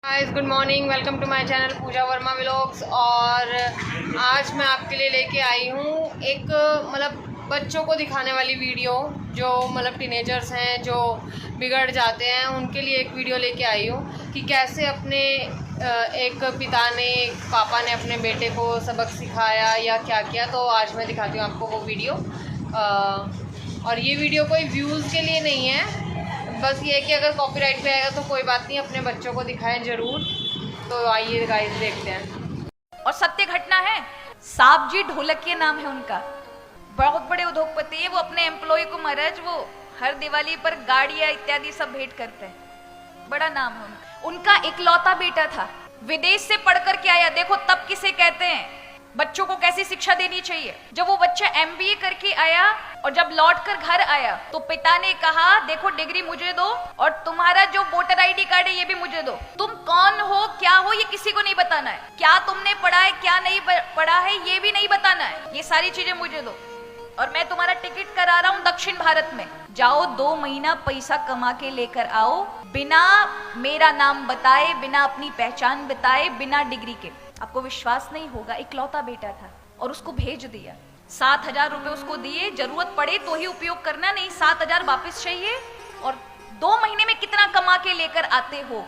Guys good morning, welcome to my channel Puja Verma vlogs. और आज मैं आपके लिए लेके आई हूँ एक बच्चों को दिखाने वाली वीडियो, जो टीनेजर्स हैं जो बिगड़ जाते हैं, उनके लिए एक वीडियो लेके आई हूँ कि कैसे अपने एक पिता ने, एक पापा ने अपने बेटे को सबक सिखाया या क्या किया। तो आज मैं दिखाती हूँ आपको वो वीडियो। और ये वीडियो कोई व्यूज़ के लिए नहीं है, बस ये है कि अगर कॉपीराइट पे आएगा तो कोई बात नहीं, अपने बच्चों को दिखाएं जरूर। तो आइए गाइस देखते हैं। और सत्य घटना है, साहब जी ढोलकिया नाम है उनका, बहुत बड़े उद्योगपति है। वो अपने एम्प्लॉय को महाराज वो हर दिवाली पर गाड़ियां इत्यादि सब भेंट करते हैं, बड़ा नाम है उनका। उनका इकलौता बेटा था, विदेश से पढ़ कर के आया। देखो तब किसे कहते हैं बच्चों को कैसी शिक्षा देनी चाहिए। जब वो बच्चा एमबीए करके आया और जब लौटकर घर आया तो पिता ने कहा, देखो डिग्री मुझे दो और तुम्हारा जो वोटर आईडी कार्ड है ये भी मुझे दो। तुम कौन हो, क्या हो, ये किसी को नहीं बताना है। क्या तुमने पढ़ा है, क्या नहीं पढ़ा है, ये भी नहीं बताना है। ये सारी चीजें मुझे दो और मैं तुम्हारा टिकट करा रहा हूँ दक्षिण भारत में। जाओ 2 महीना पैसा कमा के लेकर आओ, बिना मेरा नाम बताए, बिना अपनी पहचान बताए, बिना डिग्री के। आपको विश्वास नहीं होगा, इकलौता बेटा था और उसको भेज दिया। 7,000 रुपए उसको दिए, जरूरत पड़े तो ही उपयोग करना, नहीं 7,000 वापस चाहिए। और 2 महीने में कितना कमा के लेकर आते हो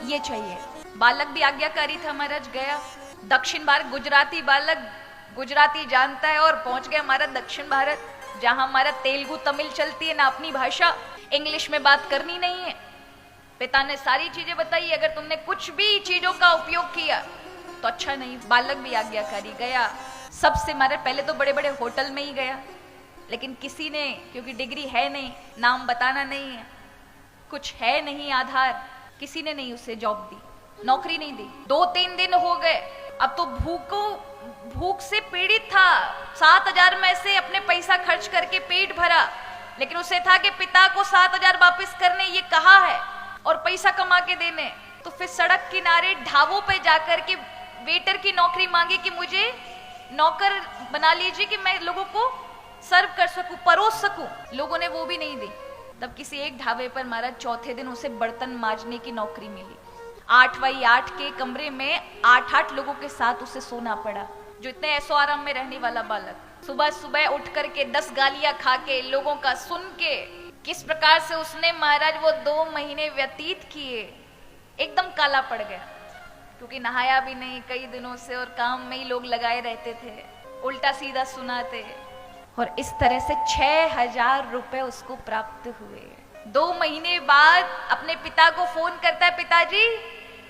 ये चाहिए। बालक भी आज्ञाकारी था महाराज, गया दक्षिण भारत। गुजराती बालक गुजराती जानता है और पहुंच गया हमारा दक्षिण भारत, जहां हमारा तेलुगु तमिल चलती है ना, अपनी भाषा। इंग्लिश में बात करनी नहीं है। पिता ने सारी चीजें बताई, अगर तुमने कुछ भी चीजों का उपयोग किया तो अच्छा नहीं। बालक भी आज्ञाकारी, गया सबसे मारे। पहले तो बड़े बड़े होटल में ही गया, लेकिन किसी ने, क्योंकि डिग्री है नहीं, नाम बताना नहीं है, कुछ है नहीं आधार, किसी ने नहीं उसे जॉब दी, नौकरी नहीं दी। 2-3 दिन हो गए, अब तो भूख से पीड़ित था। 7,000 में से अपने पैसा खर्च करके पेट भरा, लेकिन उसे था कि पिता को 7,000 वापस करने ये कहा है और पैसा कमा के देने। तो फिर सड़क किनारे ढाबों पे जाकर के वेटर की नौकरी मांगी कि मुझे नौकर बना लीजिए कि मैं लोगों को सर्व कर सकूं, परोस सकूं। लोगों ने वो भी नहीं दी। तब किसी एक ढाबे पर महाराज चौथे दिन उसे बर्तन मांजने की नौकरी मिली। 8x8 के कमरे में 8-8 लोगों के साथ उसे सोना पड़ा। जो इतने ऐसो आराम में रहने वाला बालक, सुबह सुबह उठ करके 10 गालियां खा के, लोगों का सुन के, किस प्रकार से उसने महाराज वो 2 महीने व्यतीत किए। एकदम काला पड़ गया, क्योंकि नहाया भी नहीं कई दिनों से और काम में ही लोग लगाए रहते थे, उल्टा सीधा सुनाते। और इस तरह से 6,000 रुपए उसको प्राप्त हुए। 2 महीने बाद अपने पिता को फोन करता है, पिताजी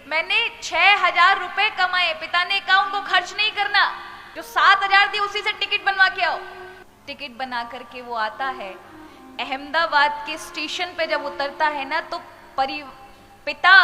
मैंने 6,000 रुपए कमाए। पिता ने कहा उनको खर्च नहीं करना, जो 7,000 दिए उसी से टिकट बनवा के आओ। टिकट बना करके वो आता है। अहमदाबाद के स्टेशन पे जब उतरता है ना, तो पिता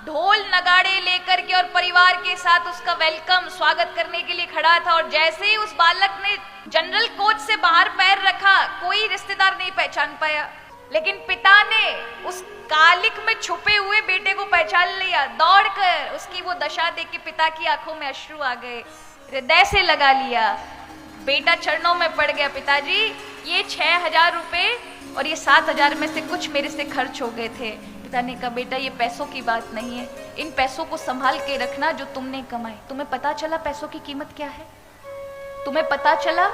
ढोल नगाड़े लेकर के और परिवार के साथ उसका वेलकम, स्वागत करने के लिए खड़ा था। और जैसे ही उस बालक ने जनरल कोच से बाहर पैर रखा, कोई रिश्तेदार नहीं पहचान पाया, लेकिन पिता ने उस कालिक में छुपे हुए बेटे को पहचान लिया। दौड़कर उसकी वो दशा देख के पिता की आंखों में अश्रु आ गए, हृदय से लगा लिया। बेटा चरणों में पड़ गया, पिताजी ये 6,000 रुपए और ये 7,000 में से कुछ मेरे से खर्च हो गए थे। पिता ने कहा, बेटा ये पैसों की बात नहीं है, इन पैसों को संभाल के रखना जो तुमने कमाए। तुम्हें पता चला पैसों की कीमत क्या है? तुम्हें पता चला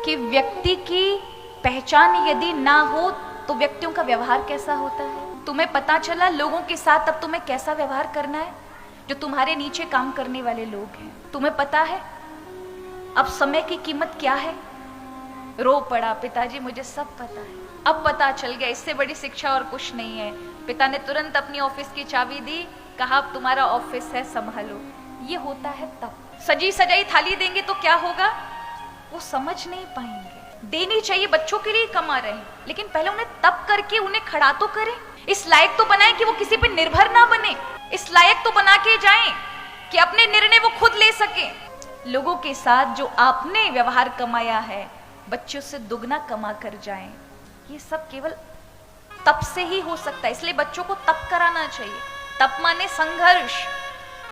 कि व्यक्ति की पहचान यदि ना हो तो व्यक्तियों का व्यवहार कैसा होता है? तुम्हें पता चला लोगों के साथ अब तुम्हें कैसा व्यवहार करना है, जो तुम्हारे नीचे काम करने वाले लोग हैं? तुम्हें पता है अब समय की कीमत क्या है? रो पड़ा, पिताजी मुझे सब पता है, अब पता चल गया, इससे बड़ी शिक्षा और कुछ नहीं है। पिता ने तुरंत अपनी ऑफिस की चाबी दी, कहा अब तुम्हारा ऑफिस है, संभालो। ये होता है तब। सजी सजाई थाली देंगे तो क्या होगा, वो समझ नहीं पाएंगे। देनी चाहिए, बच्चों के लिए कमा रहे हैं, लेकिन पहले उन्हें तब करके उन्हें खड़ा तो करें। इस लायक तो बनाए कि वो किसी पे निर्भर ना बने। इस लायक तो बना के जाएं कि अपने निर्णय वो खुद ले सके। लोगों के साथ जो आपने व्यवहार कमाया है, बच्चों से दुगना कमा कर जाएं। ये सब केवल तप से ही हो सकता है, इसलिए बच्चों को तप कराना चाहिए। तप माने संघर्ष,